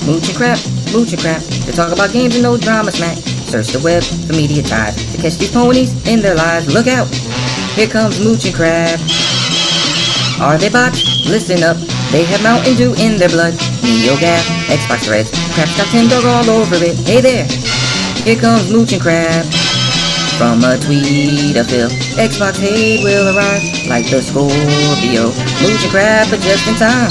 Mooch and crap, mooch and crap. To talk about games and no drama smack. Search the web for media ties to catch these ponies in their lives. Look out! Here comes Mooch and crap. Are they bots? Listen up. They have Mountain Dew in their blood. NeoGaf, Xbox Reds, Crap's got 10 dog all over it. Hey there! Here comes Mooch and crap. From a tweet of Phil, Xbox hate will arrive like the Scorpio. Mooch and crap are just in time.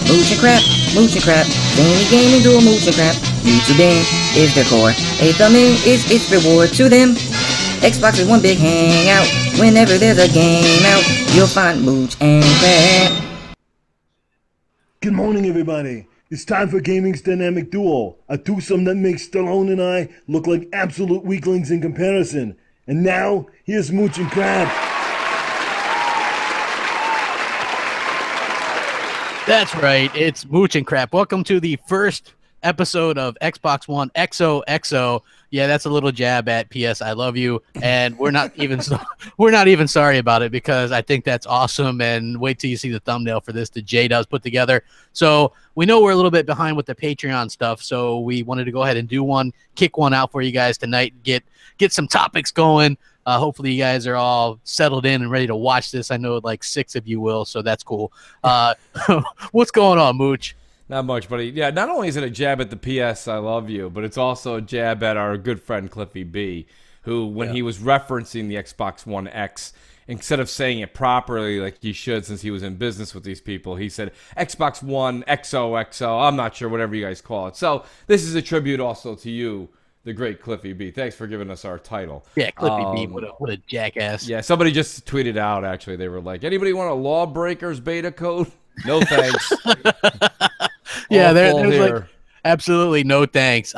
Mooch and crap, mooch and crap. Any gaming do a mooch and crap. YouTube in is their core. A thumb in is its reward to them. Xbox is one big hangout. Whenever there's a game out, you'll find mooch and crap. Good morning, everybody. It's time for gaming's dynamic duo, a twosome that makes Stallone and I look like absolute weaklings in comparison. And now, here's Mooch and Crab. That's right, it's Mooch and Crap. Welcome to the first episode of Xbox One XOXO. Yeah, that's a little jab at PS I love you, and we're not even sorry about it because I think that's awesome. And wait till you see the thumbnail for this that J-Dubs put together. So we know we're a little bit behind with the Patreon stuff, so we wanted to go ahead and do one, kick one out for you guys tonight, get some topics going. Hopefully you guys are all settled in and ready to watch this. I know like 6 of you will, so that's cool. What's going on, Mooch? Not much, buddy. Yeah, not only is it a jab at the PS I love you, but it's also a jab at our good friend Cliffy B, who, when he was referencing the Xbox One X, instead of saying it properly like he should since he was in business with these people, he said Xbox One XOXO. I'm not sure, whatever you guys call it. So this is a tribute also to you, the great Cliffy B. Thanks for giving us our title. Yeah, Cliffy B, what a jackass. Yeah, somebody just tweeted out, actually. They were like, anybody want a Lawbreakers beta code? No thanks. Yeah, there's like absolutely no thanks.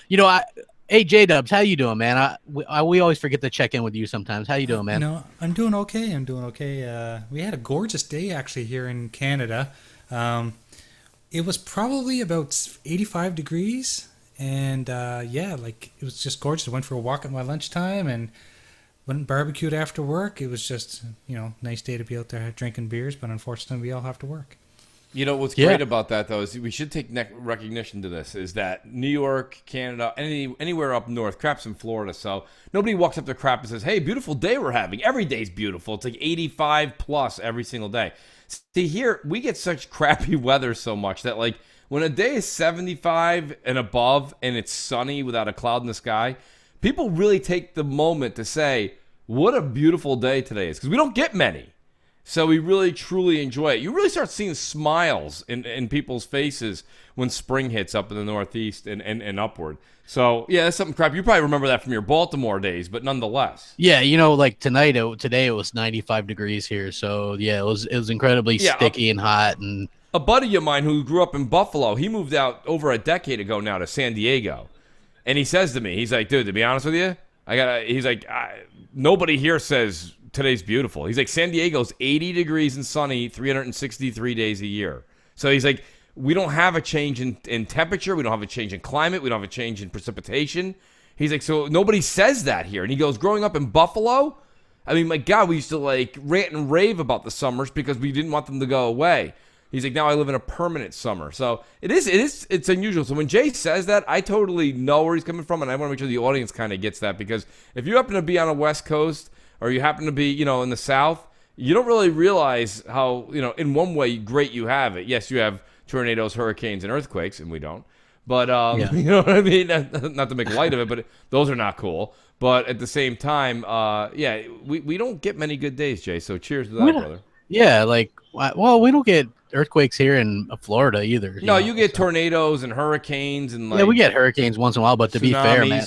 You know, hey J-Dubs, how you doing, man? We always forget to check in with you sometimes. How you doing, man? You know, I'm doing okay. We had a gorgeous day actually here in Canada. It was probably about 85 degrees, and yeah, like it was just gorgeous. I went for a walk at my lunchtime and went and barbecued after work. It was just, you know, nice day to be out there drinking beers, but unfortunately we all have to work. You know, what's great about that, though, is we should take recognition to this, is that New York, Canada, anywhere up north, Crap's in Florida, so nobody walks up to Crap and says, hey, beautiful day we're having. Every day's beautiful. It's like 85 plus every single day. See, here, we get such crappy weather so much that, like, when a day is 75 and above and it's sunny without a cloud in the sky, people really take the moment to say, what a beautiful day today is, because we don't get many. So we really, truly enjoy it. You really start seeing smiles in people's faces when spring hits up in the Northeast and upward. So, yeah, that's something Crap. You probably remember that from your Baltimore days, but nonetheless. Yeah, you know, like today it was 95 degrees here. So, yeah, it was incredibly sticky and hot. And a buddy of mine who grew up in Buffalo, he moved out over a decade ago now to San Diego. And he says to me, he's like, dude, to be honest with you, he's like, nobody here says today's beautiful. He's like, San Diego's 80 degrees and sunny 363 days a year. So he's like, we don't have a change in temperature. We don't have a change in climate. We don't have a change in precipitation. He's like, so nobody says that here. And he goes, growing up in Buffalo, I mean, my God, we used to like rant and rave about the summers because we didn't want them to go away. He's like, now I live in a permanent summer. So it's unusual. So when Jay says that, I totally know where he's coming from, and I want to make sure the audience kind of gets that, because if you happen to be on the West Coast or you happen to be, you know, in the South, you don't really realize how, you know, in one way great you have it. Yes, you have tornadoes, hurricanes, and earthquakes, and we don't. But, you know what I mean? Not to make light of it, but those are not cool. But at the same time, yeah, we don't get many good days, Jay. So cheers to that, brother. Yeah, like, well, we don't get earthquakes here in Florida either. No, you get tornadoes and hurricanes and like, yeah, we get hurricanes once in a while, but to be fair, man.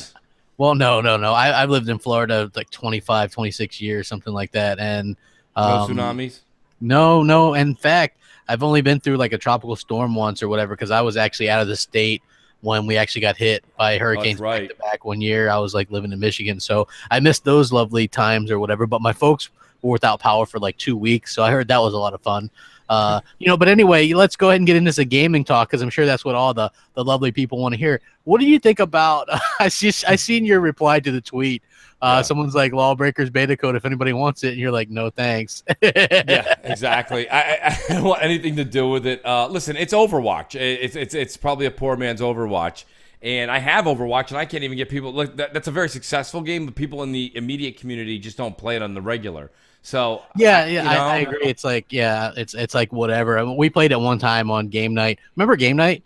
Well, no. I've lived in Florida like 25, 26 years, something like that, and no tsunamis. No. In fact, I've only been through like a tropical storm once or whatever, because I was actually out of the state when we actually got hit by hurricanes back to back one year. I was like living in Michigan, so I missed those lovely times or whatever. But my folks were without power for like 2 weeks, so I heard that was a lot of fun. But anyway, let's go ahead and get into some gaming talk because I'm sure that's what all the lovely people want to hear. What do you think about? I seen your reply to the tweet. Someone's like Lawbreakers beta code if anybody wants it, and you're like, no thanks. Yeah, exactly. I don't want anything to do with it. Listen, it's Overwatch. It's probably a poor man's Overwatch. And I have Overwatch, and I can't even get people. Look, that's a very successful game, but people in the immediate community just don't play it on the regular. So I agree. It's like it's like whatever. I mean, we played it one time on game night. Remember game night?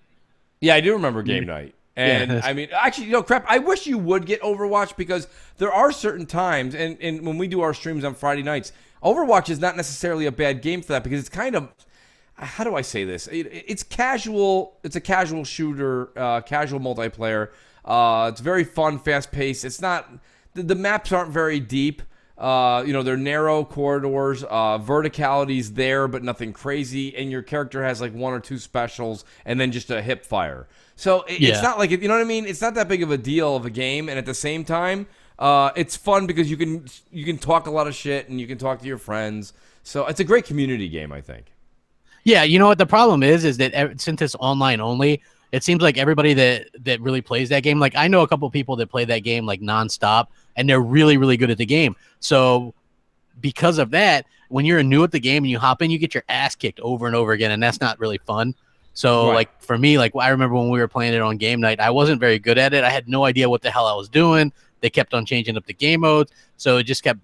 Yeah, I do remember game night. And I mean, actually, crap. I wish you would get Overwatch because there are certain times, and when we do our streams on Friday nights, Overwatch is not necessarily a bad game for that because it's kind of. How do I say this? It's casual. It's a casual shooter, casual multiplayer. It's very fun, fast paced. It's not the maps aren't very deep. They're narrow corridors. Verticality's there, but nothing crazy. And your character has like one or two specials, and then just a hip fire. So it's not like you know what I mean. It's not that big of a deal of a game, and at the same time, it's fun because you can talk a lot of shit and you can talk to your friends. So it's a great community game, I think. Yeah, you know what the problem is that since it's online only, it seems like everybody that really plays that game, like I know a couple people that play that game like nonstop, and they're really, really good at the game. So because of that, when you're new at the game and you hop in, you get your ass kicked over and over again, and that's not really fun. So like for me, like I remember when we were playing it on game night, I wasn't very good at it. I had no idea what the hell I was doing. They kept on changing up the game modes, so it just kept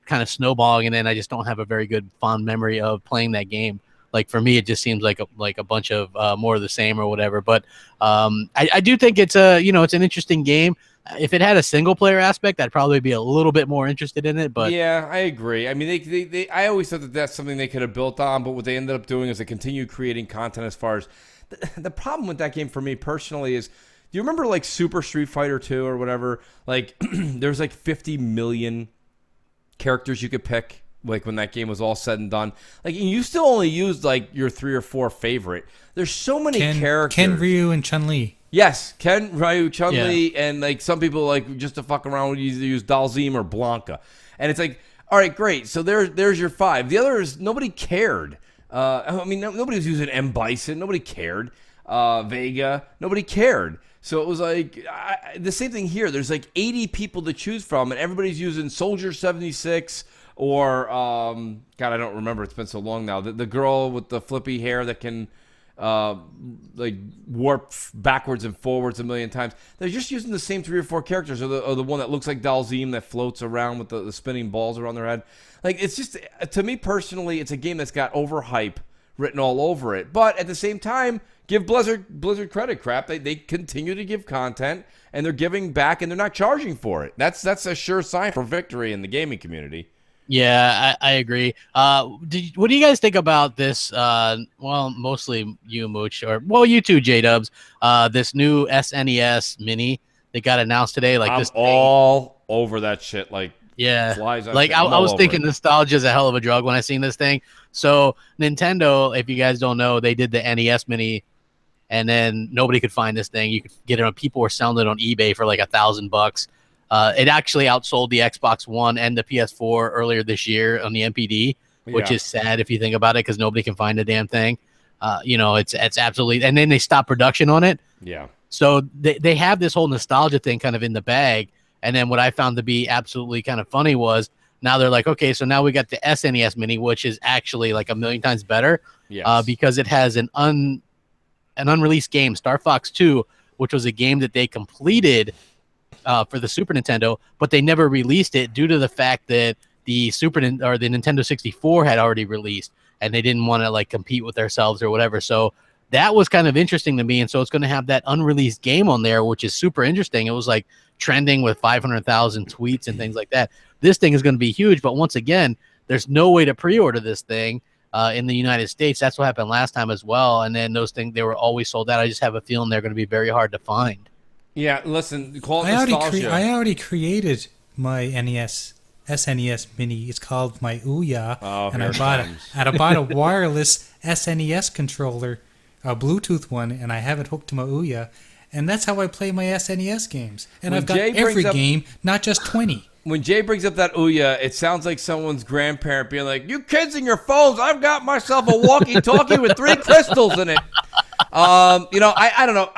kind of snowballing, and then I just don't have a very good fond memory of playing that game. Like for me, it just seems like a bunch of more of the same or whatever. But I do think it's it's an interesting game. If it had a single player aspect, I'd probably be a little bit more interested in it. But yeah, I agree. I mean, I always thought that that's something they could have built on, but what they ended up doing is they continued creating content. As far as the problem with that game for me personally is, do you remember like Super Street Fighter 2 or whatever? Like there's like 50 million characters you could pick. Like when that game was all said and done, like you still only used like your 3 or 4 favorite. There's so many characters. Ken, Ryu, and Chun-Li. Yes, Ken, Ryu, Chun-Li, and like some people like just to fuck around would either use Dalzim or Blanca, and it's like, all right, great. So there's your 5. The others nobody cared. I mean, nobody was using M Bison. Nobody cared. Vega, nobody cared. So it was like the same thing here. There's like 80 people to choose from, and everybody's using Soldier 76. Or, God, I don't remember. It's been so long now. The girl with the flippy hair that can, like, warp backwards and forwards a million times. They're just using the same 3 or 4 characters, or the one that looks like Dalzim that floats around with the spinning balls around their head. Like, it's just, to me personally, it's a game that's got overhype written all over it. But at the same time, give Blizzard credit, crap. They continue to give content, and they're giving back, and they're not charging for it. That's a sure sign for victory in the gaming community. Yeah, I agree. What do you guys think about this? Well, mostly you, Mooch, you too, J-Dubs. This new SNES Mini that got announced today. Like I'm this all over that shit. Like flies on like shit. I was thinking nostalgia is a hell of a drug when I seen this thing. So Nintendo, if you guys don't know, they did the NES Mini, and then nobody could find this thing. You could get it on. People were selling it on eBay for like $1,000. It actually outsold the Xbox One and the PS4 earlier this year on the MPD, which is sad if you think about it because nobody can find the damn thing. It's absolutely – and then they stopped production on it. Yeah. So they have this whole nostalgia thing kind of in the bag. And then what I found to be absolutely kind of funny was now they're like, okay, so now we got the SNES Mini, which is actually like 1,000,000 times better because it has an unreleased game, Star Fox 2, which was a game that they completed – for the Super Nintendo, but they never released it due to the fact that the Nintendo 64 had already released, and they didn't want to like compete with themselves or whatever. So that was kind of interesting to me, and so it's going to have that unreleased game on there, which is super interesting. It was like trending with 500,000 tweets and things like that. This thing is going to be huge, but once again, there's no way to pre-order this thing in the United States. That's what happened last time as well, and then those things, they were always sold out. I just have a feeling they're going to be very hard to find. Yeah, listen, call it nostalgia. I already created my SNES Mini. It's called my Ouya, and I bought a wireless SNES controller, a Bluetooth one, and I have it hooked to my Ouya, and that's how I play my SNES games. And I've got every game, not just 20. when Jay brings up that Ouya, it sounds like someone's grandparent being like, "You kids and your phones, I've got myself a walkie-talkie with 3 crystals in it." You know, I don't know.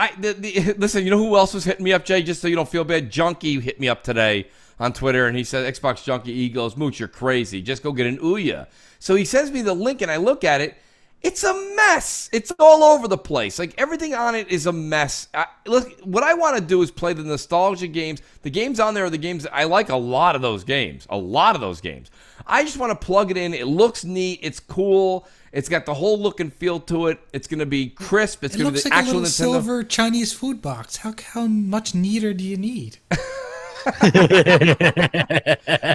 Listen, you know who else was hitting me up, Jay? Just so you don't feel bad, Junkie hit me up today on Twitter, and he said, Xbox Junkie, he goes, "Mooch, you're crazy. Just go get an Ouya." So he sends me the link, and I look at it. It's a mess. It's all over the place. Like, everything on it is a mess. Look, what I want to do is play the nostalgia games. The games on there are the games that I like. A lot of those games. I just want to plug it in. It looks neat. It's cool. It's got the whole look and feel to it. It's going to be crisp. It's going to be the actual Nintendo. It looks like a little silver Chinese food box. How much neater do you need?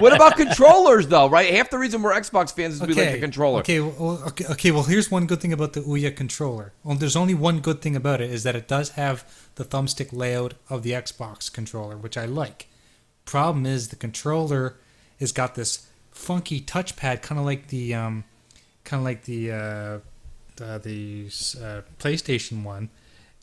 What about controllers, though, right? Half the reason we're Xbox fans is we like the controller. Well, here's one good thing about the Ouya controller. Well, there's only one good thing about it, is that it does have the thumbstick layout of the Xbox controller, which I like. Problem is, the controller has got this funky touchpad, kind of like the PlayStation one.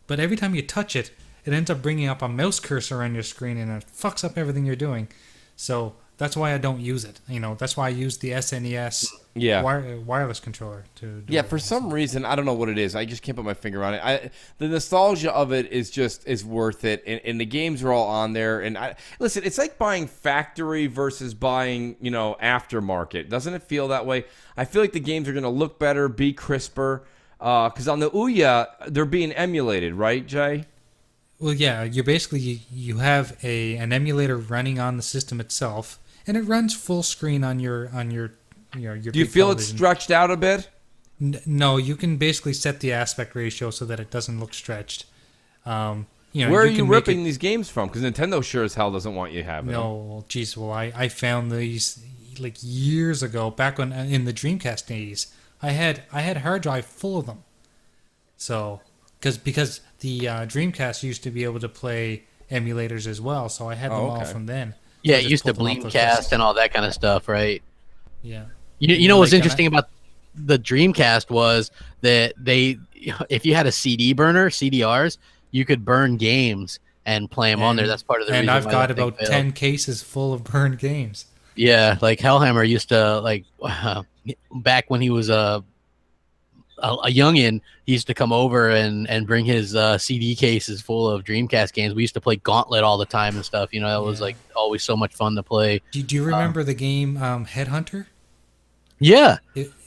But every time you touch it, it ends up bringing up a mouse cursor on your screen, and it fucks up everything you're doing. So that's why I don't use it. You know, that's why I use the SNES wireless controller to do Yeah, for some reason, I don't know what it is. I just can't put my finger on it. The nostalgia of it is worth it, and the games are all on there. And listen, it's like buying factory versus buying, you know, aftermarket. Doesn't it feel that way? I feel like the games are going to look better, be crisper, because on the Ouya, they're being emulated, right, Jay? Well, yeah, you're basically you have an emulator running on the system itself, and it runs full screen on your Do you feel it's stretched out a bit? No, you can basically set the aspect ratio so that it doesn't look stretched. Where are you ripping these games from? Because Nintendo sure as hell doesn't want you having them. No, geez, well, I found these like years ago, back when in the Dreamcast days. I had a hard drive full of them. So, because the Dreamcast used to be able to play emulators as well, so I had them all from then. Yeah, it used to Bleemcast and all that kind of stuff, right? Yeah. You know what's interesting about the Dreamcast was that if you had a CD burner, CDRs, you could burn games and play them on there. That's part of the reason. And I've got about 10 cases full of burned games. Yeah, like Hellhammer used to, like, back when he was a youngin', he used to come over and bring his CD cases full of Dreamcast games. We used to play Gauntlet all the time and stuff. You know, that was like always so much fun to play. Do you remember the game Headhunter? Yeah,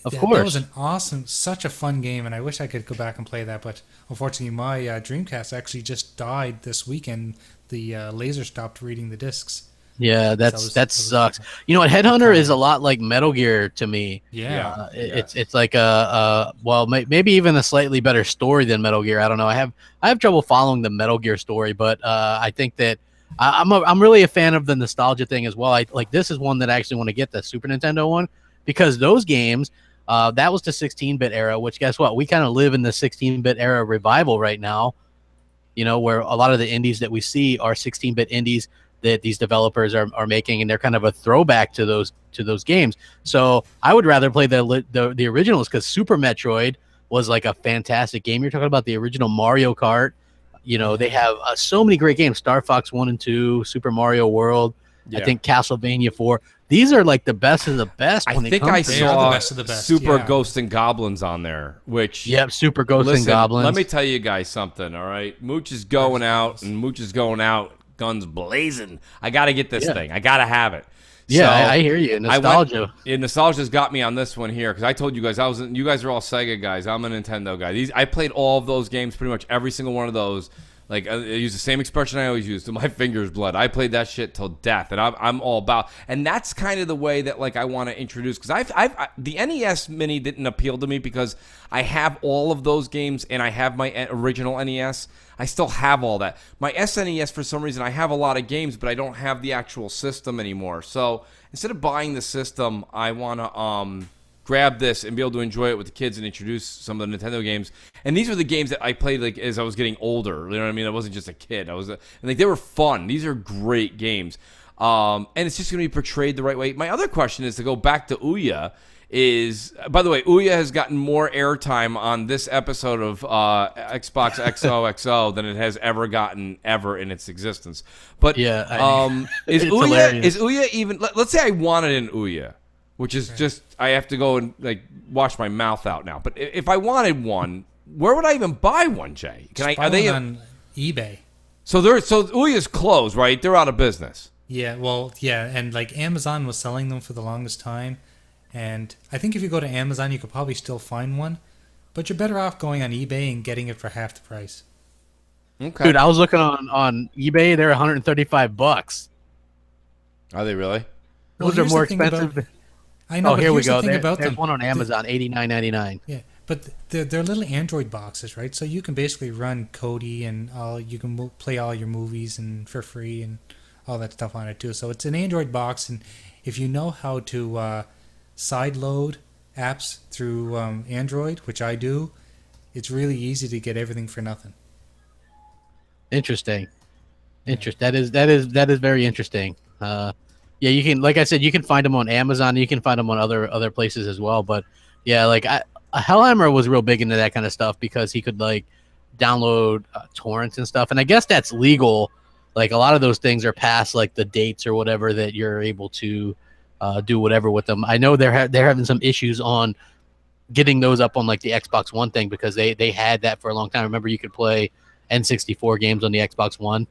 of course. That was an awesome, such a fun game, and I wish I could go back and play that. But unfortunately, my Dreamcast actually just died this weekend. The laser stopped reading the discs. Yeah, that sucks. You know what? Headhunter is a lot like Metal Gear to me. Yeah, it's like maybe even a slightly better story than Metal Gear. I don't know. I have trouble following the Metal Gear story, but I think that I'm really a fan of the nostalgia thing as well. This is one that I actually want to get, the Super Nintendo one, because those games, that was the 16-bit era. Which, guess what? We kind of live in the 16-bit era revival right now. You know, where a lot of the indies that we see are 16-bit indies that these developers are making, and they're kind of a throwback to those games. So I would rather play the originals, because Super Metroid was like a fantastic game. You're talking about the original Mario Kart. You know, they have so many great games: Star Fox 1 and 2, Super Mario World. I think Castlevania 4. These are like the best of the best. I think I saw Super Ghosts and Goblins on there, which Super Ghosts and Goblins. Let me tell you guys something. All right, Mooch is going out, guns blazing. I got to get this thing. I got to have it. Yeah, so I hear you. Nostalgia. Nostalgia's got me on this one here, because I told you guys you guys are all Sega guys. I'm a Nintendo guy. I played all of those games, pretty much every single one of those. Like, I use the same expression I always use, till my fingers blood. I played that shit till death, and I'm all about. And that's kind of the way that, like, I want to introduce, because the NES Mini didn't appeal to me because I have all of those games, and I have my original NES. I still have all that. My SNES, for some reason, I have a lot of games, but I don't have the actual system anymore. So instead of buying the system, I want to grab this and be able to enjoy it with the kids and introduce some of the Nintendo games. And these are the games that I played, like, as I was getting older. You know what I mean? I wasn't just a kid. And like, they were fun. These are great games. And it's just going to be portrayed the right way. My other question is to go back to Ouya. By the way, Ouya has gotten more airtime on this episode of Xbox XOXO than it has ever gotten ever in its existence. But yeah, is hilarious. Ouya even? Let's say I wanted an Ouya, which is just I have to go and like wash my mouth out now. But if I wanted one, where would I even buy one, Jay? Are they on eBay? So Ouya's closed, right? They're out of business. Yeah, well, yeah, and like Amazon was selling them for the longest time. And I think if you go to Amazon, you could probably still find one. But you're better off going on eBay and getting it for half the price. Okay. Dude, I was looking on eBay. They're $135. Are they really? Those are more expensive. I know. Oh, here we go. There's them. One on Amazon, $89.99. Yeah, but they're little Android boxes, right? So you can basically run Kodi and you can play all your movies and for free and all that stuff on it too. So it's an Android box, and if you know how to side load apps through Android, which I do, it's really easy to get everything for nothing. Interesting. That is very interesting. Yeah, you can, like I said, you can find them on Amazon. You can find them on other places as well. But yeah, like Hellhammer was real big into that kind of stuff because he could like download torrents and stuff. And I guess that's legal. Like a lot of those things are past like the dates or whatever that you're able to do whatever with them. I know they're having some issues on getting those up on like the Xbox One thing because they had that for a long time. Remember, you could play N64 games on the Xbox One.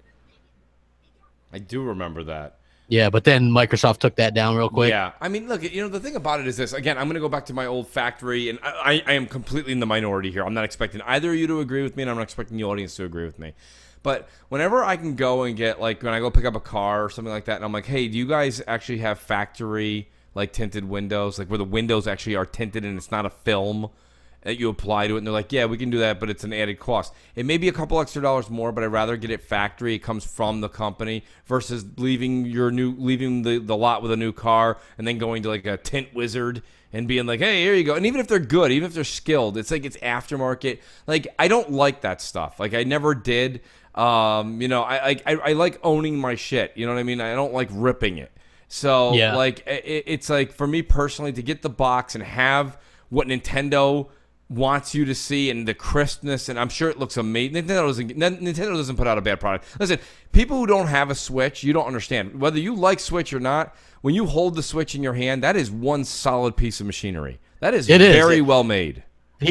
I do remember that. Yeah, but then Microsoft took that down real quick. Yeah, I mean, look, the thing about it is this. Again, I'm going to go back to my old factory, and I am completely in the minority here. I'm not expecting either of you to agree with me, and I'm not expecting the audience to agree with me. But whenever I can go and get, like, when I go pick up a car or something like that, and I'm like, hey, do you guys actually have factory, like, tinted windows? Like, where the windows actually are tinted and it's not a film that you apply to it? And they're like, yeah, we can do that, but it's an added cost. It may be a couple extra dollars more, but I'd rather get it factory. It comes from the company versus leaving the lot with a new car and then going to, like, a tint wizard and being like, hey, here you go. And even if they're good, even if they're skilled, it's like it's aftermarket. Like, I don't like that stuff. Like, I never did. I like owning my shit. You know what I mean? I don't like ripping it. So, yeah. like, it's like, for me personally, to get the box and have what Nintendo wants you to see and the crispness, and I'm sure it looks amazing. Nintendo doesn't put out a bad product. Listen, people who don't have a Switch, you don't understand. Whether you like Switch or not, when you hold the Switch in your hand, that is one solid piece of machinery. That is very well made.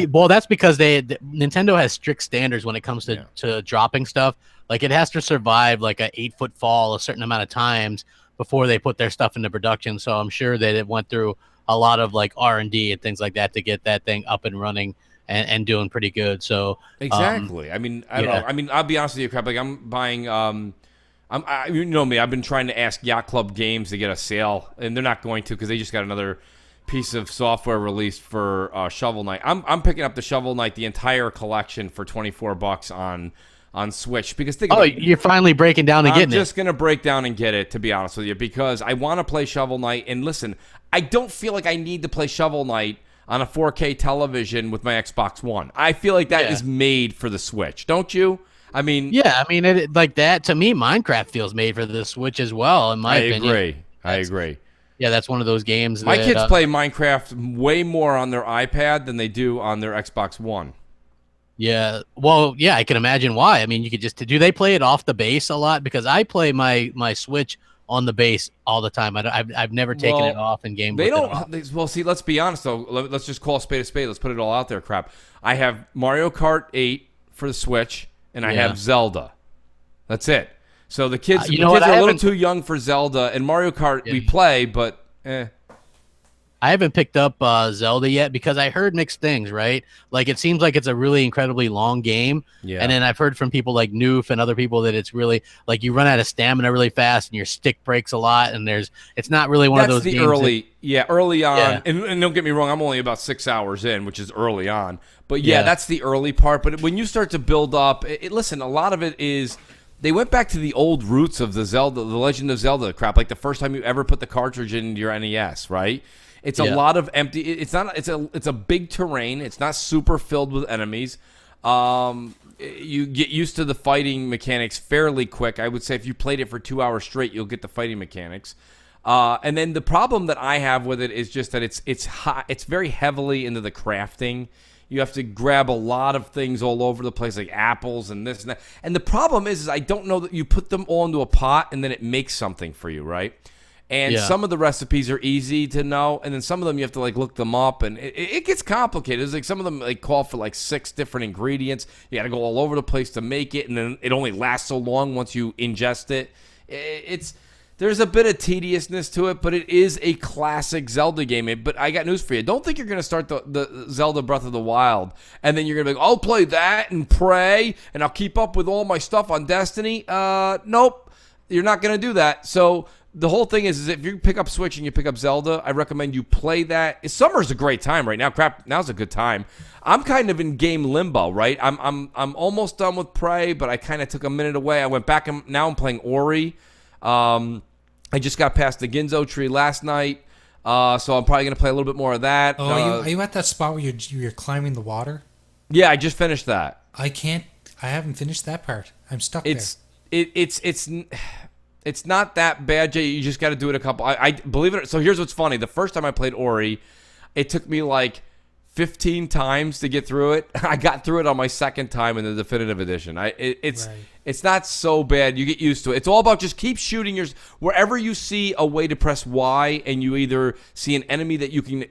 Well, that's because Nintendo has strict standards when it comes to dropping stuff. Like, it has to survive like a 8-foot fall a certain amount of times before they put their stuff into production. So I'm sure that it went through a lot of like R&D and things like that to get that thing up and running and doing pretty good. So exactly. I mean, I don't know. I mean, I'll be honest with you, Crap. Like, I'm buying. You know me. I've been trying to ask Yacht Club Games to get a sale, and they're not going to because they just got another piece of software released for Shovel Knight. I'm picking up the Shovel Knight, the entire collection, for $24 on Switch because you're finally breaking down and getting it. I'm just gonna break down and get it, to be honest with you, because I want to play Shovel Knight. And listen, I don't feel like I need to play Shovel Knight on a 4K television with my Xbox One. I feel like that is made for the Switch, don't you? I mean, like that to me, Minecraft feels made for the Switch as well. In my opinion, I agree. Yeah, that's one of those games. My kids play Minecraft way more on their iPad than they do on their Xbox One. Yeah, well, yeah, I can imagine why. I mean, you could do they play it off the base a lot? Because I play my Switch on the base all the time. I've never taken it off in game. They don't. Well, see, let's be honest though. Let's just call a spade a spade. Let's put it all out there. Crap. I have Mario Kart 8 for the Switch, and I have Zelda. That's it. So the kids, are a little too young for Zelda, and Mario Kart we play, but I haven't picked up Zelda yet because I heard mixed things, right? Like, it seems like it's a really incredibly long game. Yeah. And then I've heard from people like Noof and other people that it's really, like, you run out of stamina really fast and your stick breaks a lot, and it's not really one of those games. Early on. Yeah. And don't get me wrong, I'm only about 6 hours in, which is early on. But that's the early part. But when you start to build up, listen, a lot of it is they went back to the old roots of the Legend of Zelda crap, like the first time you ever put the cartridge in your NES, right? It's a lot of empty. It's a big terrain. It's not super filled with enemies. you get used to the fighting mechanics fairly quick. I would say if you played it for 2 hours straight, you'll get the fighting mechanics. And then the problem that I have with it is just that it's very heavily into the crafting. You have to grab a lot of things all over the place, like apples and this and that. And the problem is I don't know that you put them all into a pot and then it makes something for you, right? And some of the recipes are easy to know, and then some of them you have to like look them up, and it gets complicated. It's like some of them like call for like 6 different ingredients. You got to go all over the place to make it, and then it only lasts so long once you ingest it. There's a bit of tediousness to it, but it is a classic Zelda game. But I got news for you. Don't think you're going to start the Zelda Breath of the Wild, and then you're going to be like, I'll play that and pray, and I'll keep up with all my stuff on Destiny. Nope, you're not going to do that. So the whole thing is if you pick up Switch and you pick up Zelda, I recommend you play that. Summer's a great time right now. Now's a good time. I'm kind of in game limbo, right? I'm almost done with Prey, but I kind of took a minute away. I went back, and now I'm playing Ori. I just got past the Ginzo tree last night, so I'm probably going to play a little bit more of that. Oh, are you at that spot where you're climbing the water? Yeah, I just finished that. I haven't finished that part. I'm stuck there. It's not that bad, Jay. You just got to do it a couple. I believe it. So here's what's funny. The first time I played Ori, it took me like 15 times to get through it. I got through it on my second time in the definitive edition. It's not so bad. You get used to it. It's all about just keep shooting wherever you see a way to press Y and you either see an enemy that you can,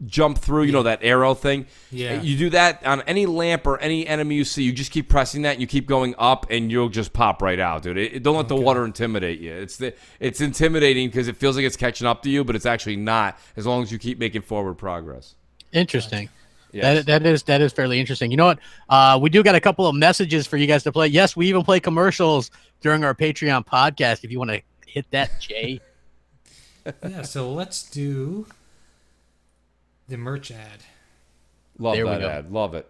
jump through, that arrow thing. Yeah. You do that on any lamp or any enemy you see. You just keep pressing that and you keep going up and you'll just pop right out, dude. Don't let the water intimidate you. It's intimidating because it feels like it's catching up to you, but it's actually not as long as you keep making forward progress. Interesting. Yes. That is fairly interesting. You know what? We do got a couple of messages for you guys to play. Yes, we even play commercials during our Patreon podcast if you want to hit that, Jay. Yeah, so let's do the merch ad. Love that ad. Love it.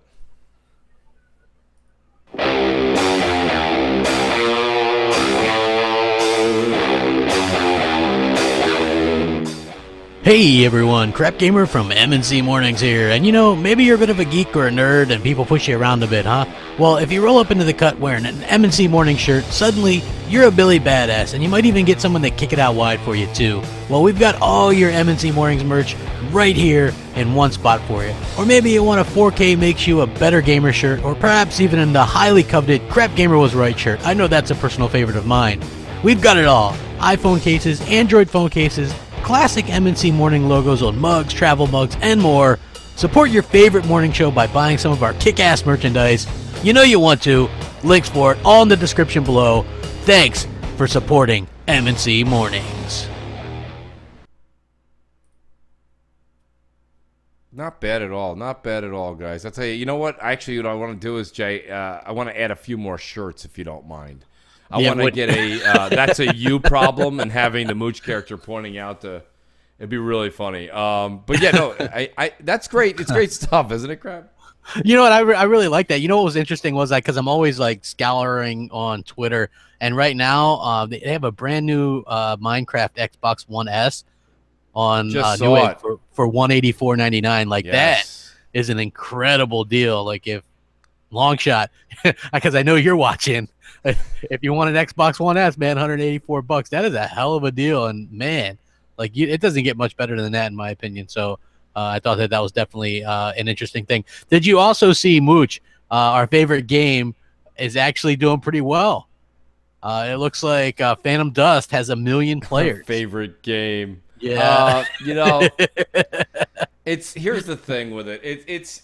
Hey everyone, Crapgamer from M&C Mornings here, and maybe you're a bit of a geek or a nerd and people push you around a bit, huh? Well, if you roll up into the cut wearing an M&C Morning shirt, suddenly you're a Billy Badass, and you might even get someone to kick it out wide for you too. Well, we've got all your M&C Mornings merch right here in one spot for you. Or maybe you want a 4K makes you a better gamer shirt, or perhaps even in the highly coveted Crapgamer was right shirt. I know that's a personal favorite of mine. We've got it all. iPhone cases, Android phone cases, classic M&C Morning logos on mugs, travel mugs, and more. Support your favorite morning show by buying some of our kick-ass merchandise. You know you want to. Links for it all in the description below. Thanks for supporting M&C Mornings. Not bad at all. Not bad at all, guys. I'll tell you, you know what? Actually, what I want to do is, Jay, I want to add a few more shirts if you don't mind. I want to get a that's a you problem and having the Mooch character pointing out it'd be really funny. But yeah, no, I that's great. It's great stuff, isn't it, Crap? You know what? I really like that. You know what was interesting was because I'm always like scouring on Twitter, and right now they have a brand new Minecraft Xbox One S on new for $184.99. Like that is an incredible deal. Like if long shot, because I know you're watching. If you want an Xbox One S, man, $184, that is a hell of a deal. And man, like it doesn't get much better than that in my opinion. So I thought that was definitely an interesting thing. Did you also see Mooch? Our favorite game is actually doing pretty well. It looks like Phantom Dust has 1 million players. Our favorite game. Yeah. Here's the thing with it. It's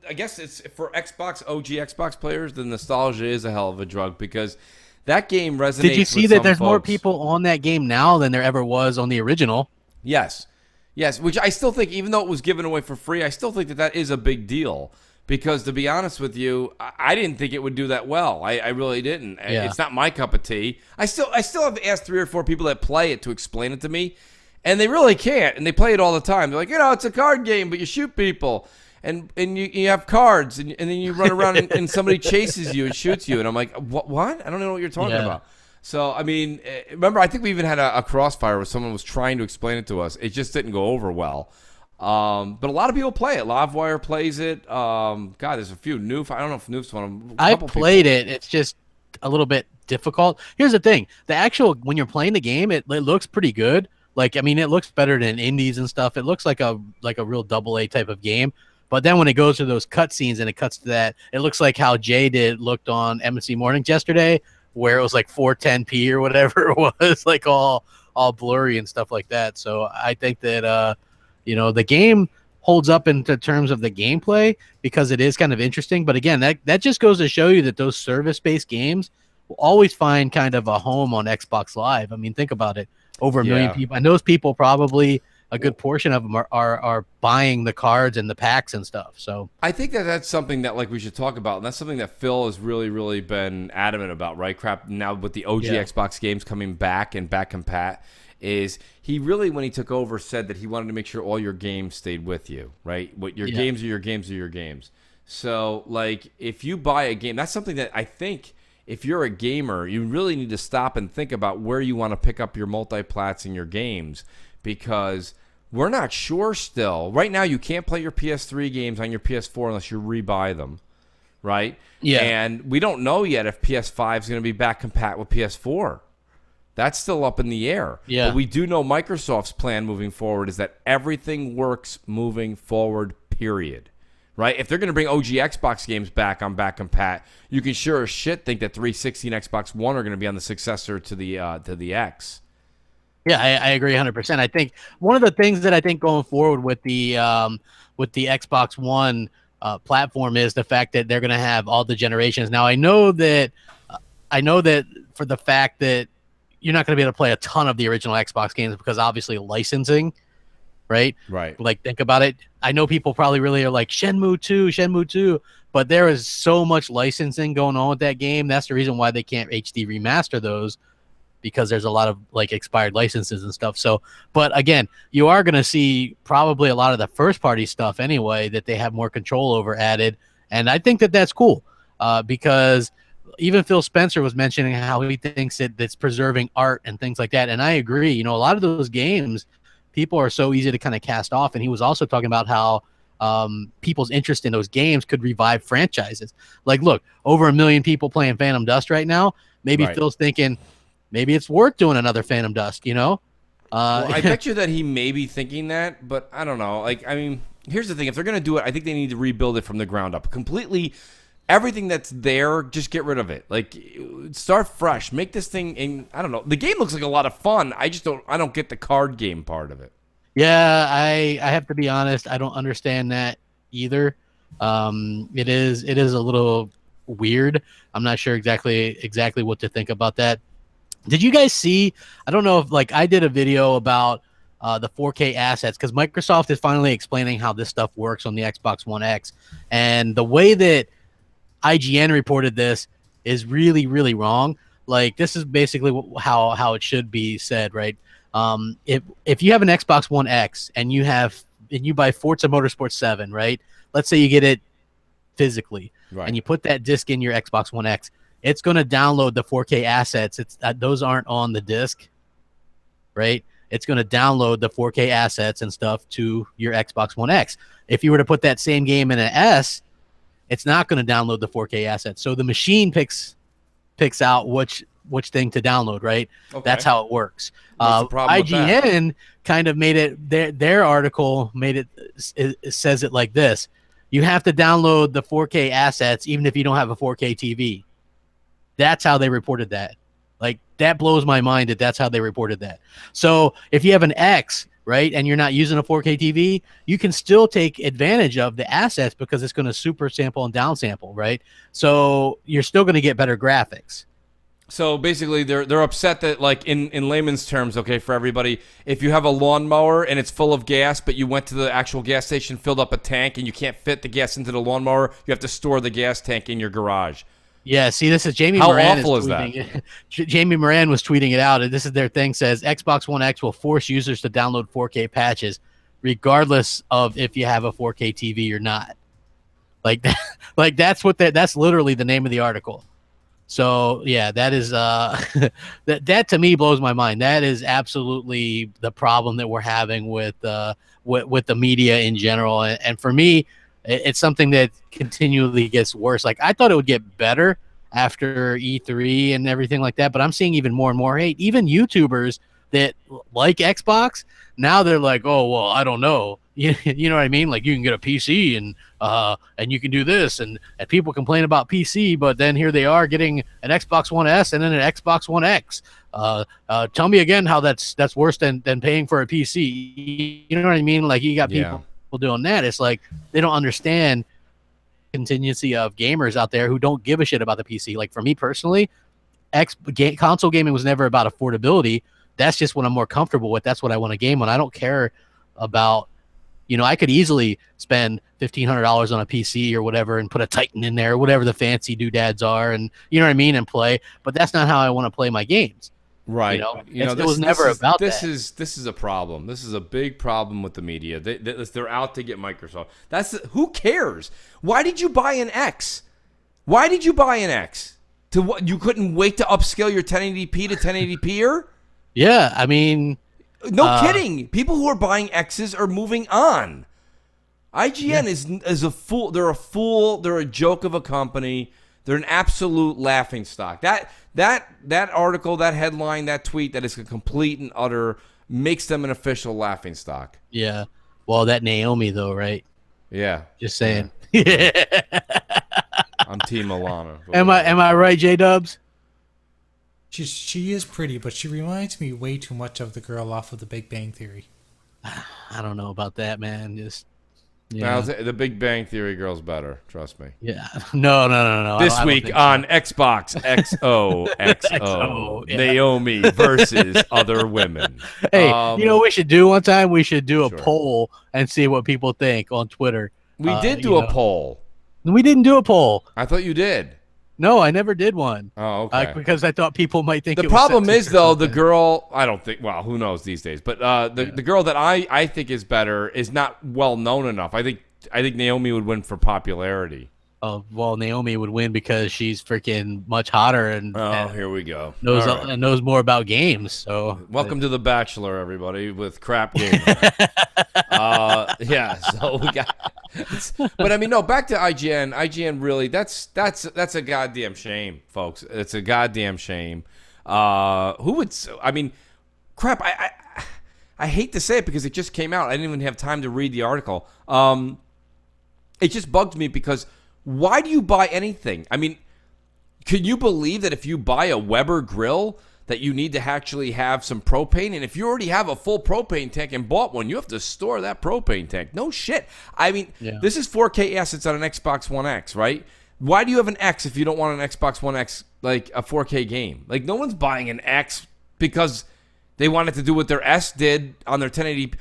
I guess it's for OG Xbox players, the nostalgia is a hell of a drug because that game resonates. Did you see with that some there's more folks. people on that game now than there ever was on the original? Yes, which I still think, even though it was given away for free, I still think that is a big deal because, to be honest with you, I didn't think it would do that well. I really didn't. Yeah. It's not my cup of tea. I still have asked 3 or 4 people that play it to explain it to me, and they really can't, and they play it all the time. They're like, it's a card game, but you shoot people. And you have cards, and then you run around and somebody chases you and shoots you. And I'm like, what? I don't know what you're talking about. So, I mean, remember, I think we even had a crossfire where someone was trying to explain it to us. It just didn't go over well. But a lot of people play it. Livewire plays it. God, there's a few. Noof, I don't know if Noof's one of them. I played it. It's just a little bit difficult. Here's the thing: the actual when you're playing the game, it looks pretty good. Like, I mean, it looks better than indies and stuff. It looks like a real AA type of game. But then when it goes to those cutscenes and it cuts to that, it looks like how Jay looked on MNC Mornings yesterday, where it was like 410p or whatever it was, like all blurry and stuff like that. So I think that the game holds up into terms of the gameplay because it is kind of interesting. But again, that just goes to show you that those service-based games will always find kind of a home on Xbox Live. I mean, think about it. Over a million people. And those people probably a good portion of them are buying the cards and the packs and stuff. So I think that's something that we should talk about, and that's something that Phil has really been adamant about, right? Crap, now with the OG Xbox games coming back and back compat, is he really, when he took over, said that he wanted to make sure all your games stayed with you, right? What your games are your games are your games. So if you buy a game, that's something that I think if you're a gamer, you really need to stop and think about where you want to pick up your multi-plats and your games, because we're not sure still. Right now, you can't play your PS3 games on your PS4 unless you rebuy them, right? Yeah. And we don't know yet if PS5 is going to be back compat with PS4. That's still up in the air. Yeah. But we do know Microsoft's plan moving forward is that everything works moving forward, period. Right? If they're going to bring OG Xbox games back on back compat, you can sure as shit think that 360 and Xbox One are going to be on the successor to the X. Yeah, I agree 100%. I think one of the things that I think going forward with the Xbox One platform is the fact that they're going to have all the generations. Now, I know that for the fact that you're not going to be able to play a ton of the original Xbox games because obviously licensing. Right. Like, think about it. I know people probably really are like Shenmue 2, but there is so much licensing going on with that game. That's the reason why they can't HD remaster those, because there's a lot of expired licenses and stuff. So, but again, you are going to see probably a lot of the first party stuff anyway that they have more control over added. And I think that that's cool because even Phil Spencer was mentioning how he thinks that that's preserving art and things like that. And I agree. A lot of those games, people are so easy to kind of cast off. And he was also talking about how people's interest in those games could revive franchises. Like, look, over 1 million people playing Phantom Dust right now. Maybe Phil's thinking maybe it's worth doing another Phantom Dust, Well, I bet you that he may be thinking that, but I don't know. I mean, here's the thing. If they're going to do it, I think they need to rebuild it from the ground up. Completely, everything that's there, just get rid of it. Start fresh. Make this thing, I don't know. The game looks like a lot of fun. I don't get the card game part of it. Yeah, I have to be honest. I don't understand that either. It is a little weird. I'm not sure exactly what to think about that. Did you guys see? I don't know if I did a video about the 4K assets because Microsoft is finally explaining how this stuff works on the Xbox One X, and the way that IGN reported this is really wrong. This is basically how it should be said, right? If you have an Xbox One X and you buy Forza Motorsport 7, right? Let's say you get it physically, and you put that disc in your Xbox One X, it's going to download the 4K assets. Those aren't on the disc, right? It's going to download the 4K assets and stuff to your Xbox One X. If you were to put that same game in an S, it's not going to download the 4K assets. So the machine picks out which thing to download, right? Okay. That's how it works. IGN kind of made it, their article made it says it like this. You have to download the 4K assets even if you don't have a 4K TV. That's how they reported that. That blows my mind that's how they reported that. So if you have an X, right, and you're not using a 4K TV, you can still take advantage of the assets because it's going to super sample and downsample, right? So you're still going to get better graphics. So basically, they're upset that, in layman's terms, okay, for everybody, if you have a lawnmower and it's full of gas, but you went to the actual gas station, filled up a tank, and you can't fit the gas into the lawnmower, you have to store the gas tank in your garage. Yeah, see, this is Jamie How Moran. How awful is that? Jamie Moran was tweeting it out, and this is their thing, says Xbox One X will force users to download 4K patches regardless of if you have a 4K TV or not. That's literally the name of the article. So yeah, that is that to me blows my mind. That is absolutely the problem that we're having with the media in general. And for me, it's something that continually gets worse. Like I thought it would get better after E3 and everything like that, but I'm seeing even more and more hate. Even YouTubers that like Xbox now, they're like, oh well, I don't know. You know what I mean? Like you can get a PC and you can do this, and people complain about PC, but then here they are getting an Xbox One S and then an Xbox One X. Tell me again how that's worse than paying for a PC. You know what I mean? Like you got people doing that. It's like they don't understand contingency of gamers out there who don't give a shit about the PC. Like for me personally, console gaming was never about affordability. That's just what I'm more comfortable with. That's what I want to game on. I don't care about, I could easily spend $1,500 on a PC or whatever and put a Titan in there, whatever the fancy doodads are, and you know what I mean, and play. But that's not how I want to play my games. Right. It was never about that. This is a problem. This is a big problem with the media. They're out to get Microsoft. Who cares? Why did you buy an X? Why did you buy an X? To what? You couldn't wait to upscale your 1080p to 1080p-er? Yeah, I mean, no kidding. People who are buying X's are moving on. IGN is a fool. They're a fool. They're a joke of a company. They're an absolute laughing stock. That article, that headline, that tweet, that is a complete and utter makes them an official laughing stock. Yeah. Well, that Naomi though, right? Yeah. Just saying. Yeah. I'm Team Alana. Am I right, J-Dubs? She is pretty, but she reminds me way too much of the girl off of The Big Bang Theory. I don't know about that, man. Now, the Big Bang Theory girl's better. Trust me. Yeah. No. This week on Xbox XOXO, Naomi versus other women. Hey, you know what we should do one time? We should do a poll and see what people think on Twitter. We did do a poll. We didn't do a poll. I thought you did. No, I never did one. Oh, okay. Because I thought people might think the problem is, though, the girl, I don't think, well, who knows these days, but the girl that I think is better is not well known enough. I think Naomi would win for popularity. Oh, well, Naomi would win because she's freaking much hotter and here we go. Knows more about games. So welcome to The Bachelor, everybody, with Crapgamer. So we got. But I mean, no. Back to IGN. IGN really. That's a goddamn shame, folks. It's a goddamn shame. Who would? I mean, crap. I hate to say it because it just came out. I didn't even have time to read the article. It just bugged me because why do you buy anything? I mean, can you believe that if you buy a Weber grill that you need to actually have some propane? And if you already have a full propane tank and bought one, you have to store that propane tank. No shit. I mean, This is 4K assets on an Xbox One X, right? Why do you have an X if you don't want an Xbox One X, like a 4K game? Like, no one's buying an X because they wanted to do what their S did on their 1080p.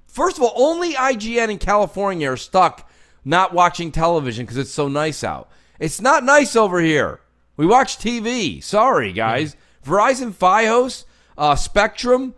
First of all, only IGN in California are stuck not watching television because it's so nice out. It's not nice over here. We watch TV. Sorry, guys. Verizon, Fios, Spectrum,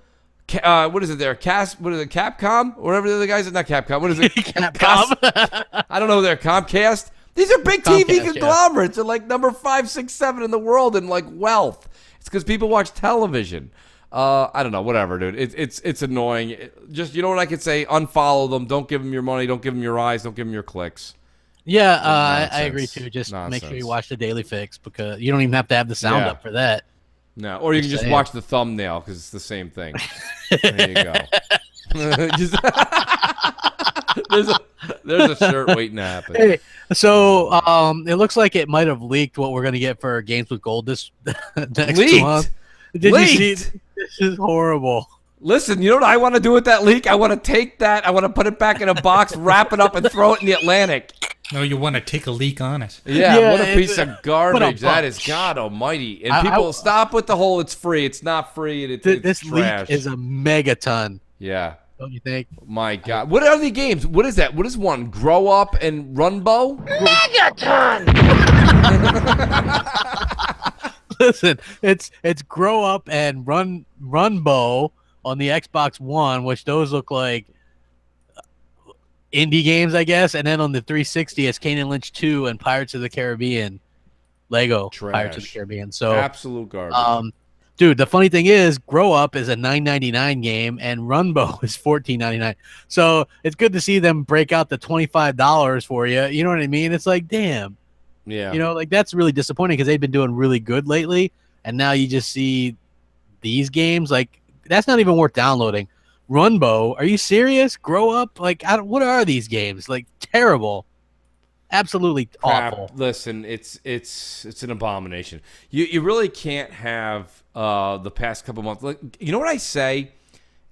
what is it there? What is it? Capcom? Whatever the other guys are. Not Capcom. What is it? Capcom. I don't know. They're Comcast. These are big TV conglomerates. They're like number 5, 6, 7 in the world in like wealth. It's because people watch television. I don't know. Whatever, dude. It's annoying. Just, you know what I could say? Unfollow them. Don't give them your money. Don't give them your eyes. Don't give them your clicks. Yeah, I agree too. Just make sure you watch the Daily Fix because you don't even have to have the sound up for that. No, or you can just watch the thumbnail because it's the same thing. There you go. There's a shirt waiting to happen. Hey, so it looks like it might have leaked what we're gonna get for Games with Gold this next month. Did you see? This is horrible. Listen, you know what I want to do with that leak? I want to take that. I want to put it back in a box, wrap it up, and throw it in the Atlantic. No, you want to take a leak on it. Yeah, what a piece of garbage. That is, God almighty. And people, stop with the whole it's free. It's not free. It's this trash. Leak is a megaton. Yeah. Don't you think? My God. What are the games? What is that? What is one? Grow Up and Runbow? Megaton! Listen, it's Grow Up and Runbow on the Xbox One, which those look like indie games, I guess, and then on the 360 it's Kane and Lynch 2 and Pirates of the Caribbean. Lego Pirates of the Trash. Caribbean. So Absolute garbage. dude, the funny thing is, Grow Up is a $9.99 game, and Runbow is $14.99. So it's good to see them break out the $25 for you. You know what I mean? It's like, damn. Yeah. You know, like that's really disappointing because they've been doing really good lately, and now you just see these games. Like, that's not even worth downloading. Runbow, are you serious? Grow Up? Like, what are these games? Like, terrible. Absolutely awful. Listen, it's an abomination. You really can't have the past couple months. Like, you know what I say,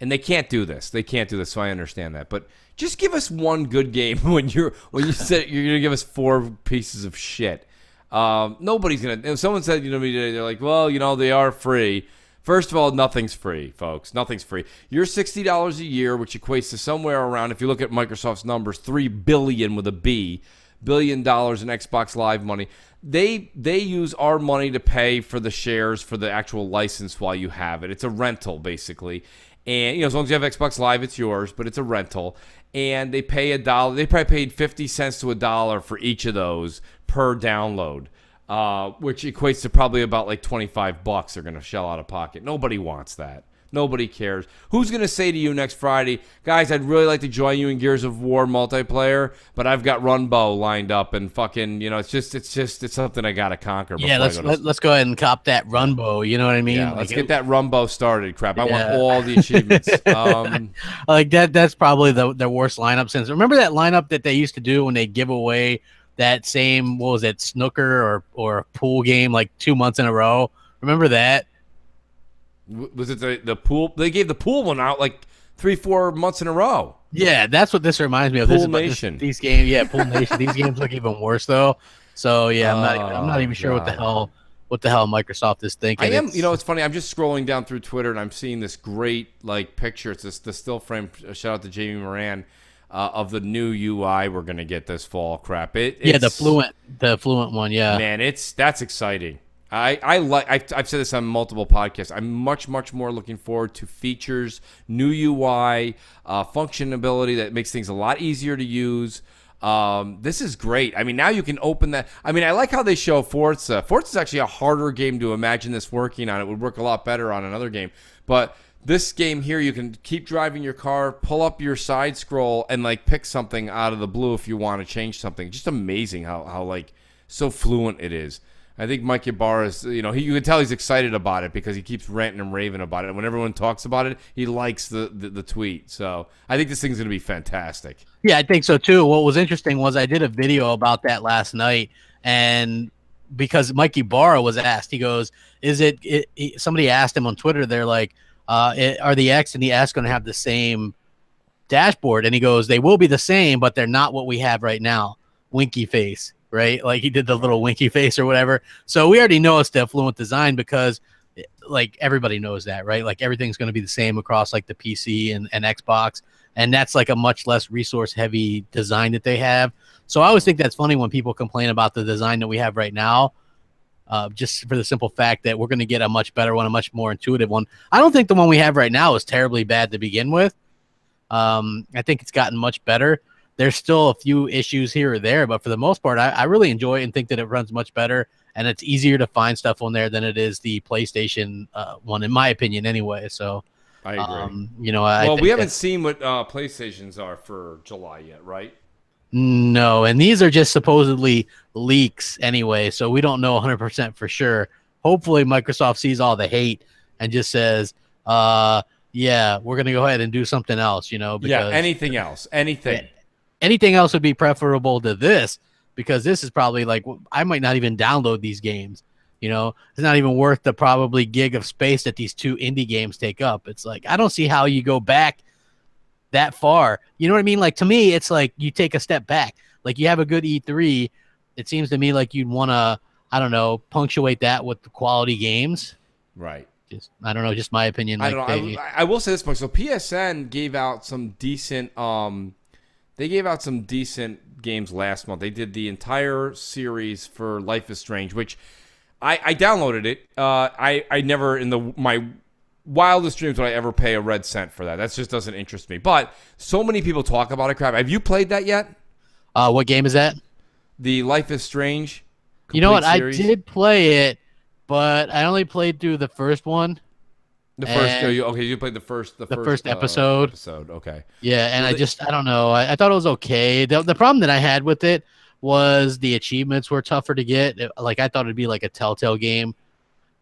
and they can't do this. They can't do this, so I understand that. But just give us one good game when you said you're gonna give us 4 pieces of shit. Nobody's gonna. If someone said, they're like, well, they are free. First of all, nothing's free, folks. Nothing's free. You're $60 a year, which equates to somewhere around, if you look at Microsoft's numbers, $3 billion with a B. $1 billion in Xbox Live money. They use our money to pay for the shares for the actual license while you have it. It's a rental, basically. And as long as you have Xbox Live, it's yours, but it's a rental. And they pay $1. They probably paid 50 cents to $1 for each of those per download, which equates to probably about like $25 they're going to shell out of pocket. Nobody wants that. Nobody cares. Who's going to say to you next Friday, guys, I'd really like to join you in Gears of War multiplayer, but I've got Runbow lined up and fucking, it's something I got to conquer. Yeah, let's go ahead and cop that Runbow. You know what I mean? Yeah, let's get that Runbow started, crap. I want Yeah. all the achievements. Like that's probably the worst lineup since. Remember that lineup that they used to do when they give away that same, what was it, snooker or pool game like 2 months in a row? Remember that? Was it the pool? They gave the pool one out like 3-4 months in a row. Yeah, that's what this reminds me of. Pool Nation. These games, yeah, Pool Nation. These games look even worse though. So yeah, I'm not even sure what the hell Microsoft is thinking. I am. It's funny. I'm just scrolling down through Twitter and I'm seeing this great picture. It's the still frame. Shout out to Jamie Moran of the new UI we're gonna get this fall. Crap. The fluent one. Yeah, man, that's exciting. I've said this on multiple podcasts. I'm much more looking forward to features, new UI, functionality that makes things a lot easier to use. This is great. I mean, now you can open that. I mean, I like how they show Forza. Forza is actually a harder game to imagine this working on. It would work a lot better on another game. But this game here, you can keep driving your car, pull up your side scroll, and pick something out of the blue if you want to change something. Just amazing how so fluent it is. I think Mike Ybarra is, you can tell he's excited about it because he keeps ranting and raving about it. When everyone talks about it, he likes the tweet. So I think this thing's going to be fantastic. Yeah, I think so too. What was interesting was I did a video about that last night, and because Mike Ybarra was asked, he goes, somebody asked him on Twitter, they're like, are the X and the S going to have the same dashboard? And he goes, they will be the same, but they're not what we have right now. Winky face. Right, like he did the little winky face or whatever. So we already know it's the fluent design because, everybody knows that, right? Like everything's going to be the same across the PC and Xbox, and that's a much less resource-heavy design that they have. So I always think that's funny when people complain about the design that we have right now, just for the simple fact that we're going to get a much better one, a much more intuitive one. I don't think the one we have right now is terribly bad to begin with. I think it's gotten much better. There's still a few issues here or there, but for the most part, I really enjoy it and think that it runs much better, and it's easier to find stuff on there than it is the PlayStation one, in my opinion, anyway. So I agree. We haven't seen what PlayStations are for July yet, right? No, and these are just supposedly leaks anyway, so we don't know 100% for sure. Hopefully, Microsoft sees all the hate and just says, yeah, we're going to go ahead and do something else, because anything else, anything else would be preferable to this, because this is probably I might not even download these games. It's not even worth the probably gig of space that these 2 indie games take up. It's I don't see how you go back that far. You know what I mean? To me, it's you take a step back. You have a good E3. It seems to me you'd want to, I don't know, punctuate that with the quality games. Right. I don't know, just my opinion. I don't know. I will say this much. So PSN gave out some decent They gave out some decent games last month. They did the entire series for Life is Strange, which I downloaded it. I never in my wildest dreams would I ever pay a red cent for that. That just doesn't interest me. But so many people talk about it. Crap. Have you played that yet? What game is that? The Life is Strange. You know what? series? I did play it, but I only played through the first one. The first, you played the first episode. Okay. Yeah, and I don't know. I thought it was okay. The problem that I had with it was the achievements were tougher to get. Like I thought it'd be like a Telltale game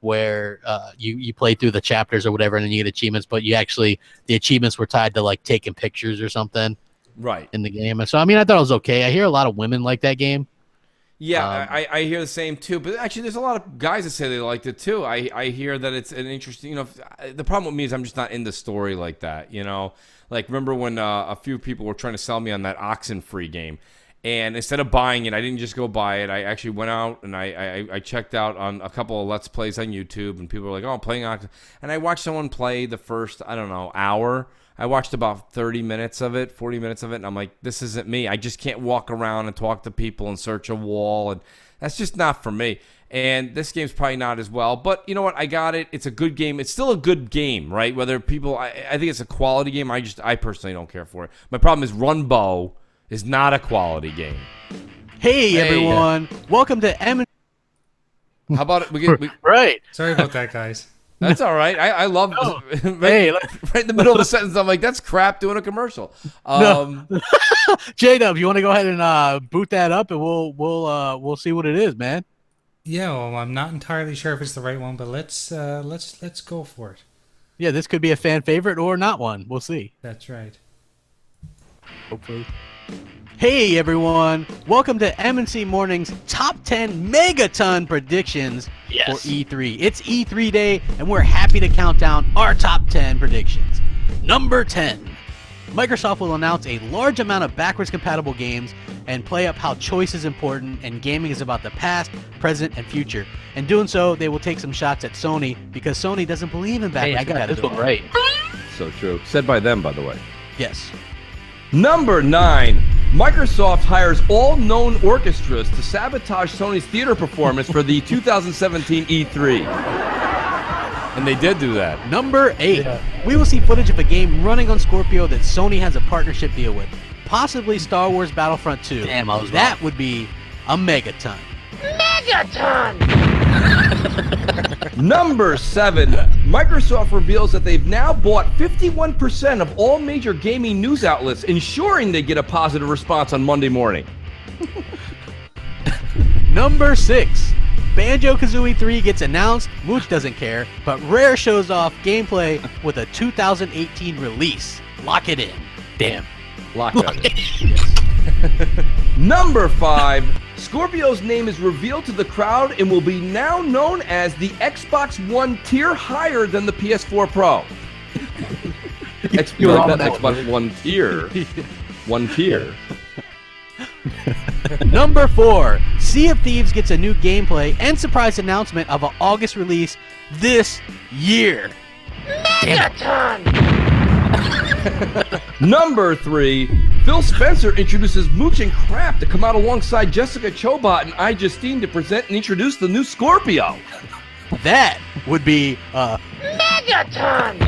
where you play through the chapters or whatever, and then you get achievements. But the achievements were tied to like taking pictures or something, right, in the game. And so I mean, I thought it was okay. I hear a lot of women like that game. Yeah, I hear the same too. But actually, there's a lot of guys that say they liked it too. I hear that it's an interesting. The problem with me is I'm just not in the story like that. Like remember when a few people were trying to sell me on that Oxenfree game, and instead of buying it, I didn't just go buy it. I actually went out and I checked out on a couple of Let's Plays on YouTube, and people were like, "Oh, I'm playing Oxen," and I watched someone play the first hour. I watched about 30 minutes of it, 40 minutes of it, and I'm like, this isn't me. I just can't walk around and talk to people and search a wall, and that's just not for me. And this game's probably not as well. But you know what? I got it. It's a good game. It's still a good game, right? Whether people, I think it's a quality game. I personally don't care for it. My problem is Runbow is not a quality game. Hey everyone, welcome to M. How about it? Right. Sorry about that, guys. That's all right. I love right in the middle of the sentence. I'm like, that's crap doing a commercial. J-Dub, you want to go ahead and boot that up, and we'll see what it is, man. Yeah, well, I'm not entirely sure if it's the right one, but let's go for it. Yeah, this could be a fan favorite or not one. We'll see. That's right. Hopefully. Hey everyone, welcome to M&C Morning's Top 10 Megaton Predictions for E3. It's E3 day, and we're happy to count down our top 10 predictions. Number 10. Microsoft will announce a large amount of backwards compatible games and play up how choice is important and gaming is about the past, present, and future. In doing so, they will take some shots at Sony because Sony doesn't believe in backwards compatibility. This one right. So true. Said by them, by the way. Yes. Number 9. Microsoft hires all known orchestras to sabotage Sony's theater performance for the 2017 E3. And they did do that. Number 8. We will see footage of a game running on Scorpio that Sony has a partnership deal with. Possibly Star Wars Battlefront 2. Damn, I was that would be a megaton. Number 7. Microsoft reveals that they've now bought 51% of all major gaming news outlets, ensuring they get a positive response on Monday morning. Number 6. Banjo-Kazooie 3 gets announced, Mooch doesn't care, but Rare shows off gameplay with a 2018 release. Lock it in. Damn. Lock that in. Number 5. Scorpio's name is revealed to the crowd and will be now known as the Xbox One tier higher than the PS4 Pro. Xbox One tier. One tier. Number 4. Sea of Thieves gets a new gameplay and surprise announcement of an August release this year. Number 3. Phil Spencer introduces Mooch and Crap to come out alongside Jessica Chobot and iJustine to present and introduce the new Scorpio. That would be a Megaton!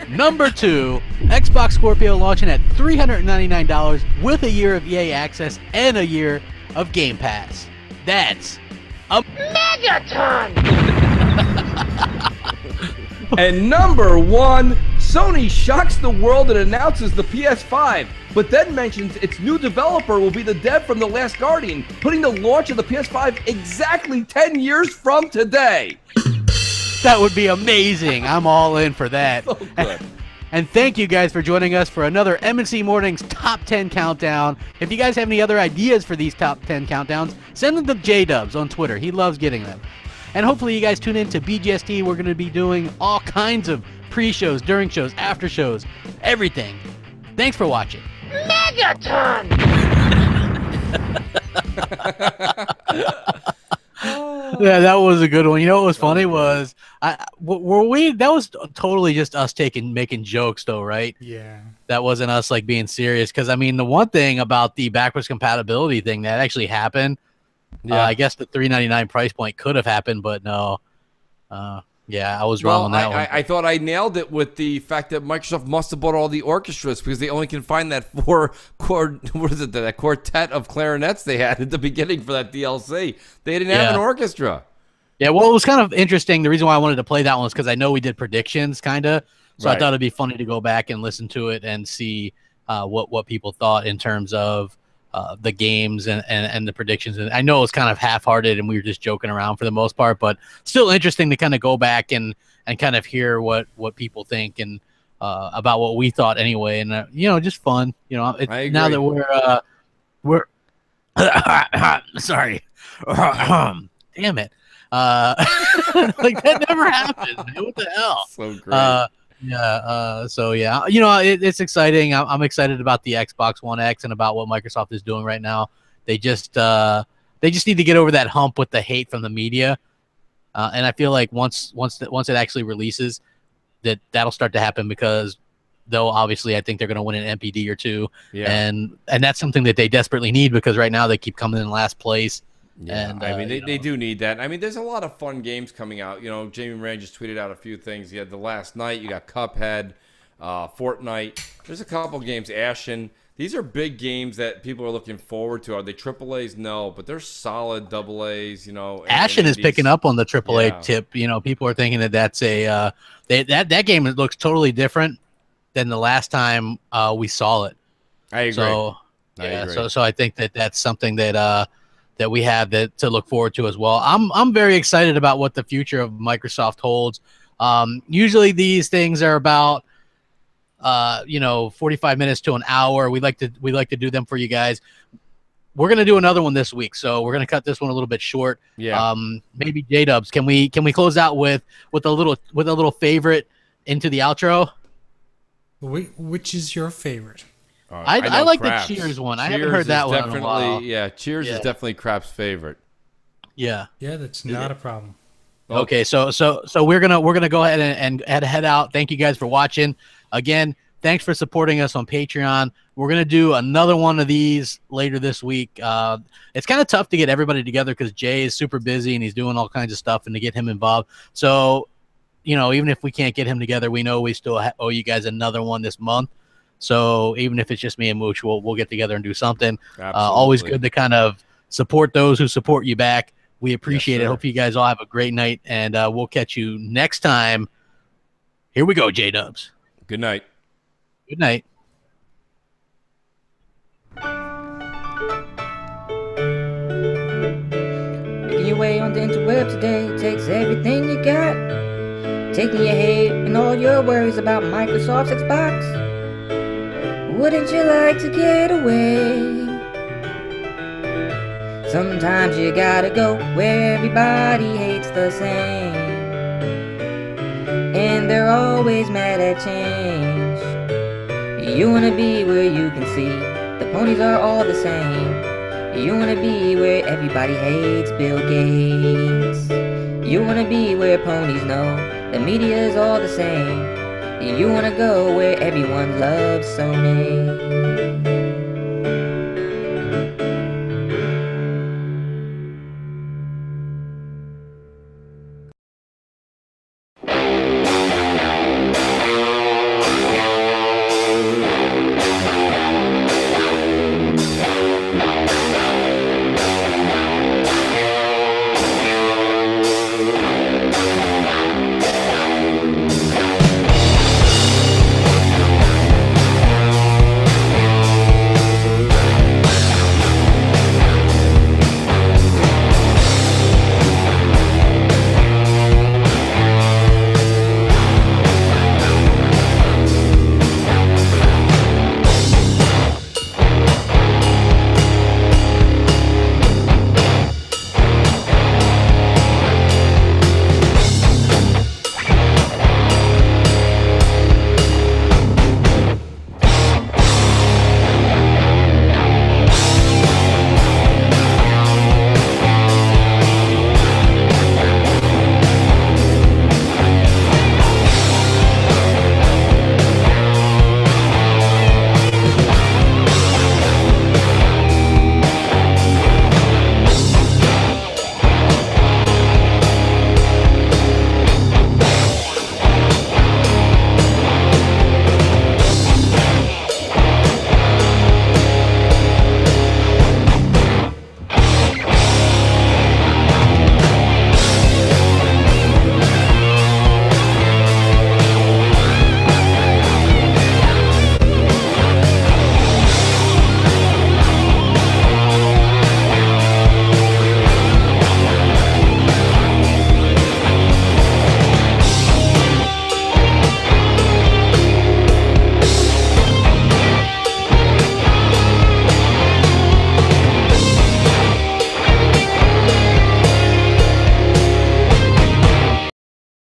Number 2, Xbox Scorpio launching at $399 with a year of EA access and a year of Game Pass. That's a Megaton! And number 1, Sony shocks the world and announces the PS5, but then mentions its new developer will be the dev from The Last Guardian, putting the launch of the PS5 exactly 10 years from today. That would be amazing. I'm all in for that. So good. And thank you guys for joining us for another M&C Mornings Top 10 Countdown. If you guys have any other ideas for these Top 10 Countdowns, send them to J-Dubs on Twitter. He loves getting them. And hopefully you guys tune in to BGST. We're going to be doing all kinds of pre-shows, during shows, after shows, everything. Thanks for watching. Megaton! Yeah, that was a good one. You know what was funny was, that was totally just us making jokes though, right? Yeah. That wasn't us like being serious. Because I mean, the one thing about the backwards compatibility thing that actually happened, I guess the $399 price point could have happened, but no. Yeah, I was wrong on that one. I thought I nailed it with the fact that Microsoft must have bought all the orchestras because they only can find that that quartet of clarinets they had at the beginning for that DLC. They didn't have an orchestra. Yeah, well, it was kind of interesting. The reason why I wanted to play that one was because I know we did predictions, kind of. So I thought it'd be funny to go back and listen to it and see what people thought in terms of the games and the predictions. And I know it's kind of half-hearted and we were just joking around for the most part, but still interesting to kind of go back and kind of hear what people think and about what we thought anyway. And just fun. Now that we're sorry, damn it. Like that never happened. What the hell? So great. It's exciting. I'm excited about the Xbox One X and about what Microsoft is doing right now. They just need to get over that hump with the hate from the media, and I feel like once it actually releases, that'll start to happen because though obviously I think they're going to win an MPD or two, and that's something that they desperately need because right now they keep coming in last place. Yeah, and I mean they do need that. I mean, there's a lot of fun games coming out. Jamie Moran just tweeted out a few things. You had the last night. You got Cuphead, Fortnite. There's a couple games. Ashen. These are big games that people are looking forward to. Are they AAAs? No, but they're solid AAs. Ashen is picking up on the AAA tip. People are thinking that's a that game looks totally different than the last time we saw it. I agree. So I think that's something that we have to look forward to as well. I'm very excited about what the future of Microsoft holds. Usually these things are about 45 minutes to an hour. We like to do them for you guys. We're gonna do another one this week, so we're gonna cut this one a little bit short. Yeah. Maybe J-Dubs, can we close out with a little favorite into the outro? Which is your favorite? I like the Cheers one. I haven't heard that one in a while. Yeah, Cheers is definitely Crap's favorite. Yeah. Yeah, that's not a problem. Okay, so we're gonna go ahead and head out. Thank you guys for watching. Again, thanks for supporting us on Patreon. We're gonna do another one of these later this week. It's kind of tough to get everybody together because Jay is super busy and he's doing all kinds of stuff, and to get him involved. So, even if we can't get him together, we know we still owe you guys another one this month. So even if it's just me and Mooch, we'll get together and do something. Always good to kind of support those who support you back. We appreciate it. Hope you guys all have a great night, and we'll catch you next time. Here we go, J-Dubs. Good night. Good night. Making your way on the interweb today takes everything you got. Taking your hate and all your worries about Microsoft's Xbox. Wouldn't you like to get away? Sometimes you gotta go where everybody hates the same, and they're always mad at change. You wanna be where you can see the ponies are all the same. You wanna be where everybody hates Bill Gates. You wanna be where ponies know the media is all the same. You wanna go where everyone loves Sony.